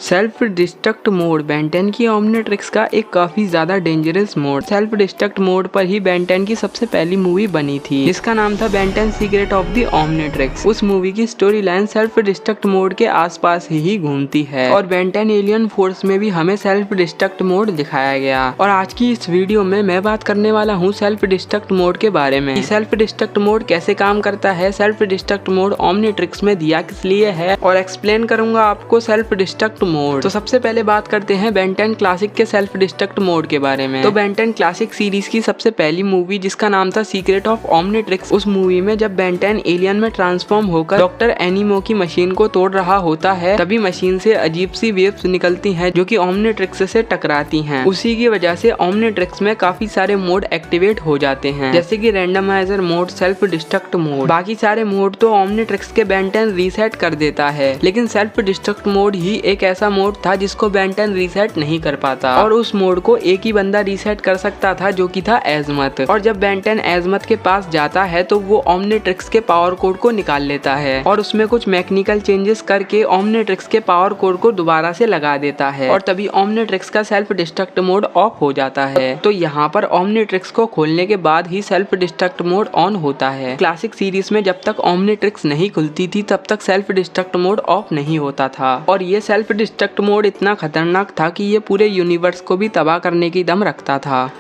Self destruct mode Ben 10 की Omnitrix का एक काफी ज्यादा dangerous mode. Self destruct mode पर ही बेन 10 की सबसे पहली मूवी बनी थी, जिसका नाम था Ben 10 secret of the Omnitrix. उस मूवी की story line self destruct mode के आसपास ही घूमती है और बेन 10 एलियन फोर्स में भी हमें सेल्फ डिस्ट्रक्ट मोड दिखाया गया। और आज की इस वीडियो में मैं बात करने वाला हूँ सेल्फ डिस्ट्रक्ट मोड के बारे में। सेल्फ डिस्ट्रक्ट मोड कैसे काम करता है, सेल्फ डिस्ट्रक्ट मोड ओमनिट्रिक्स में दिया किस लिए है, और एक्सप्लेन करूंगा आपको सेल्फ डिस्ट्रक्ट मोड। तो सबसे पहले बात करते हैं बेन 10 क्लासिक के सेल्फ डिस्ट्रक्ट मोड के बारे में। तो बेन 10 क्लासिक सीरीज की सबसे पहली मूवी, जिसका नाम था सीक्रेट ऑफ ओमनिट्रिक्स, उस मूवी में जब बेन 10 एलियन में ट्रांसफॉर्म होकर डॉक्टर एनिमो की मशीन को तोड़ रहा होता है, तभी मशीन से अजीब सी वेव्स निकलती हैं जो कि ओमनिट्रिक्स से टकराती हैं। उसी की वजह से ओमनिट्रिक्स में काफी सारे मोड एक्टिवेट हो जाते हैं, जैसे कि randomiser mode, self destruct mode. बाकी सारे मोड तो ओमनिट्रिक्स के बेन 10 रीसेट कर देता है, लेकिन सेल्फ डिस्ट्रक्ट मोड ही एक ऐसा मोड था जिसको बेन 10 रीसेट नहीं कर पाता, और उस मोड को एक ही बंदा रीसेट कर सकता था, जो कि था एजमथ। और जब बेन 10 एजमथ के पास जाता है तो वो ओमनिट्रिक्स के पावर कोड को निकाल लेता है और उसमें कुछ मैकेनिकल चेंजेस करके ओमनिट्रिक्स के पावर कोड को दोबारा से लगा देता है, और तभी ओमनिट्रिक्स का सेल्फ डिस्ट्रक्ट मोड ऑफ हो जाता है। तो यहाँ पर ओमनिट्रिक्स को खोलने के बाद ही सेल्फ डिस्ट्रक्ट मोड ऑन होता है। क्लासिक सीरीज में जब तक ओमनिट्रिक्स नहीं खुलती थी तब तक सेल्फ डिस्ट्रक्ट मोड ऑफ नहीं होता था, और ये सेल्फ डिस्ट्रक्ट मोड इतना खतरनाक था कि ये पूरे यूनिवर्स को भी तबाह करने की दम रखता था।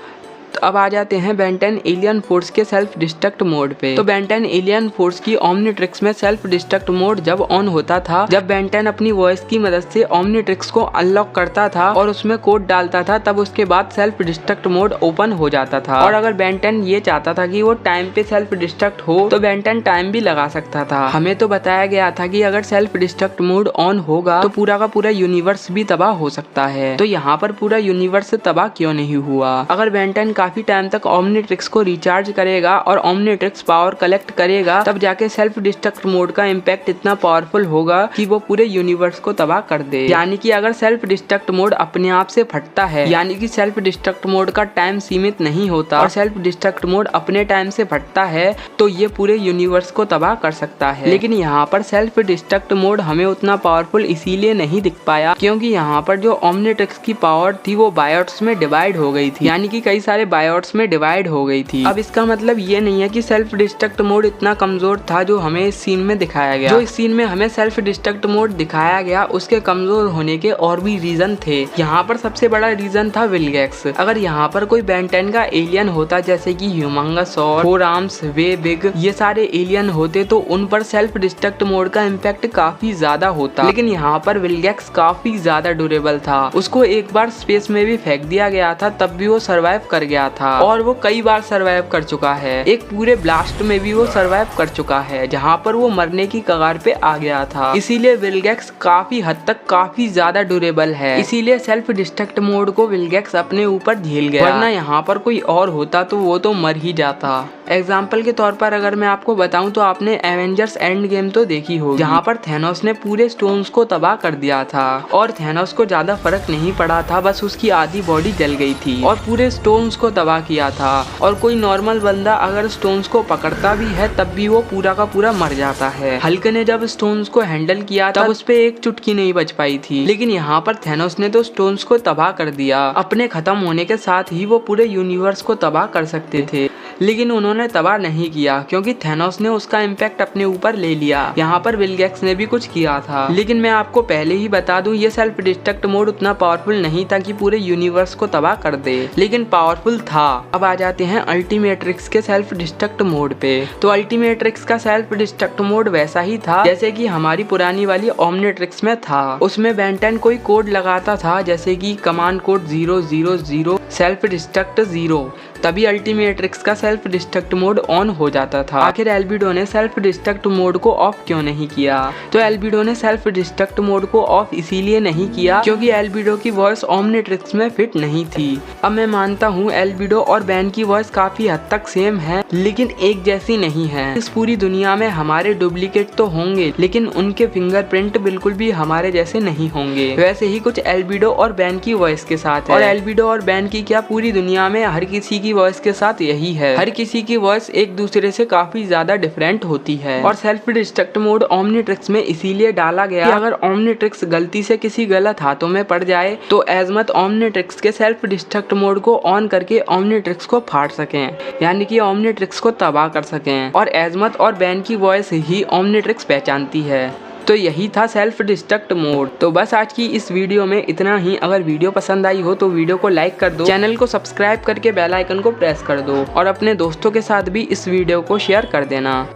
तो अब आ जाते हैं बेन 10 एलियन फोर्स के सेल्फ डिस्ट्रक्ट मोड पे। तो बेन 10 एलियन फोर्स की ओमनिट्रिक्स में सेल्फ डिस्ट्रक्ट मोड जब ऑन होता था, जब बेन 10 अपनी वॉइस की मदद से ओमनिट्रिक्स को अनलॉक करता था और उसमें कोड डालता था, तब उसके बाद सेल्फ डिस्ट्रक्ट मोड ओपन हो जाता था। और अगर बेन 10 ये चाहता था कि वो टाइम पे सेल्फ डिस्ट्रक्ट हो तो बेन 10 टाइम भी लगा सकता था। हमें तो बताया गया था कि अगर सेल्फ डिस्ट्रक्ट मोड ऑन होगा तो पूरा का पूरा यूनिवर्स भी तबाह हो सकता है। तो यहाँ पर पूरा यूनिवर्स तबाह क्यों नहीं हुआ? अगर बेन 10 काफी टाइम तक ओमनिट्रिक्स को रिचार्ज करेगा और ओमनिट्रिक्स पावर कलेक्ट करेगा, तब जाके सेल्फ डिस्ट्रक्ट मोड का इम्पैक्ट इतना पावरफुल होगा कि वो पूरे यूनिवर्स को तबाह कर दे। यानी कि अगर सेल्फ डिस्ट्रक्ट मोड अपने आप से फटता है, यानी कि सेल्फ डिस्ट्रक्ट मोड का टाइम सीमित नहीं होता और सेल्फ डिस्ट्रक्ट मोड अपने टाइम से फटता है, तो ये पूरे यूनिवर्स को तबाह कर सकता है। लेकिन यहाँ पर सेल्फ डिस्ट्रक्ट मोड हमें उतना पावरफुल इसीलिए नहीं दिख पाया क्योंकि यहाँ पर जो ओमनिट्रिक्स की पावर थी वो बायोट्स में डिवाइड हो गई थी, यानी कि कई सारे बायोट्स में डिवाइड हो गई थी। अब इसका मतलब ये नहीं है कि सेल्फ डिस्ट्रक्ट मोड इतना कमजोर था जो हमें इस सीन में दिखाया गया। जो इस सीन में हमें सेल्फ डिस्ट्रक्ट मोड दिखाया गया उसके कमजोर होने के और भी रीजन थे। यहाँ पर सबसे बड़ा रीजन था विलगैक्स। अगर यहाँ पर कोई बेन 10 का एलियन होता, जैसे कि ह्यूमंगसॉर, फोर आर्म्स, वे बिग, ये सारे एलियन होते तो उन पर सेल्फ डिस्ट्रक्ट मोड का इम्पैक्ट काफी ज्यादा होता। लेकिन यहाँ पर विलगैक्स काफी ज्यादा ड्यूरेबल था। उसको एक बार स्पेस में भी फेंक दिया गया था तब भी वो सर्वाइव कर गया था, और वो कई बार सरवाइव कर चुका है। एक पूरे ब्लास्ट में भी वो सरवाइव कर चुका है जहां पर वो मरने की कगार पे आ गया था। इसीलिए विलगैक्स काफी हद तक काफी ज्यादा ड्यूरेबल है। इसीलिए सेल्फ डिस्ट्रक्ट मोड को विलगैक्स अपने ऊपर झेल गया, वरना यहाँ पर कोई और होता तो वो तो मर ही जाता। एग्जाम्पल के तौर पर अगर मैं आपको बताऊं तो आपने एवेंजर्स एंड गेम तो देखी होगी, जहाँ पर थैनोस ने पूरे स्टोन्स को तबाह कर दिया था और थैनोस को ज्यादा फर्क नहीं पड़ा था, बस उसकी आधी बॉडी जल गई थी और पूरे स्टोन्स को तबाह किया था। और कोई नॉर्मल बंदा अगर स्टोन्स को पकड़ता भी है तब भी वो पूरा का पूरा मर जाता है। हल्क ने जब स्टोन्स को हैंडल किया तब उस पे एक चुटकी नहीं बच पाई थी, लेकिन यहाँ पर थैनोस ने तो स्टोन्स को तबाह कर दिया। अपने खत्म होने के साथ ही वो पूरे यूनिवर्स को तबाह कर सकते थे, लेकिन उन्होंने तबाह नहीं किया क्योंकि थैनोस ने उसका इम्पैक्ट अपने ऊपर ले लिया। यहाँ पर विलगैक्स ने भी कुछ किया था, लेकिन मैं आपको पहले ही बता दूं ये सेल्फ डिस्ट्रक्ट मोड उतना पावरफुल नहीं था कि पूरे यूनिवर्स को तबाह कर दे, लेकिन पावरफुल था। अब आ जाते हैं अल्टीमेट्रिक्स के सेल्फ डिस्ट्रक्ट मोड पे। तो अल्टीमेट्रिक्स का सेल्फ डिस्ट्रक्ट मोड वैसा ही था जैसे कि हमारी पुरानी वाली ओमनिट्रिक्स में था। उसमें बेन 10 कोई कोड लगाता था, जैसे कि कमांड कोड 000 सेल्फ डिस्ट्रक्ट 0, तभी अल्टीमेट्रिक्स का सेल्फ डिस्ट्रक्ट मोड ऑन हो जाता था। आखिर एल्बिडो ने सेल्फ डिस्ट्रक्ट मोड को ऑफ क्यों नहीं किया? तो एल्बिडो ने सेल्फ डिस्ट्रक्ट मोड को ऑफ इसीलिए नहीं किया क्योंकि एल्बिडो की वॉइस ओमनिट्रिक्स में फिट नहीं थी। अब मैं मानता हूँ एल्बिडो और बेन की वॉइस काफी हद तक सेम है, लेकिन एक जैसी नहीं है। इस पूरी दुनिया में हमारे डुप्लीकेट तो होंगे, लेकिन उनके फिंगरप्रिंट बिल्कुल भी हमारे जैसे नहीं होंगे। वैसे ही कुछ एल्बिडो और बेन की वॉइस के साथ है। और एल्बिडो और बेन की क्या पूरी दुनिया में हर किसी की वॉइस के साथ यही है, हर किसी की वॉइस एक दूसरे से काफी ज्यादा डिफरेंट होती है। और सेल्फ डिस्ट्रक्ट मोड ओमनीट्रिक्स में इसीलिए डाला गया कि अगर ओमनीट्रिक्स गलती से किसी गलत हाथों में पड़ जाए तो एजमत ओमनीट्रिक्स के सेल्फ डिस्ट्रक्ट मोड को ऑन करके ओमनीट्रिक्स को फाड़ सकें, यानी कि ओमनीट्रिक्स को तबाह कर सकें। और एजमत और बैन की वॉइस ही ओमनीट्रिक्स पहचानती है। तो यही था सेल्फ डिस्ट्रक्ट मोड। तो बस आज की इस वीडियो में इतना ही। अगर वीडियो पसंद आई हो तो वीडियो को लाइक कर दो, चैनल को सब्सक्राइब करके बेल आइकन को प्रेस कर दो और अपने दोस्तों के साथ भी इस वीडियो को शेयर कर देना।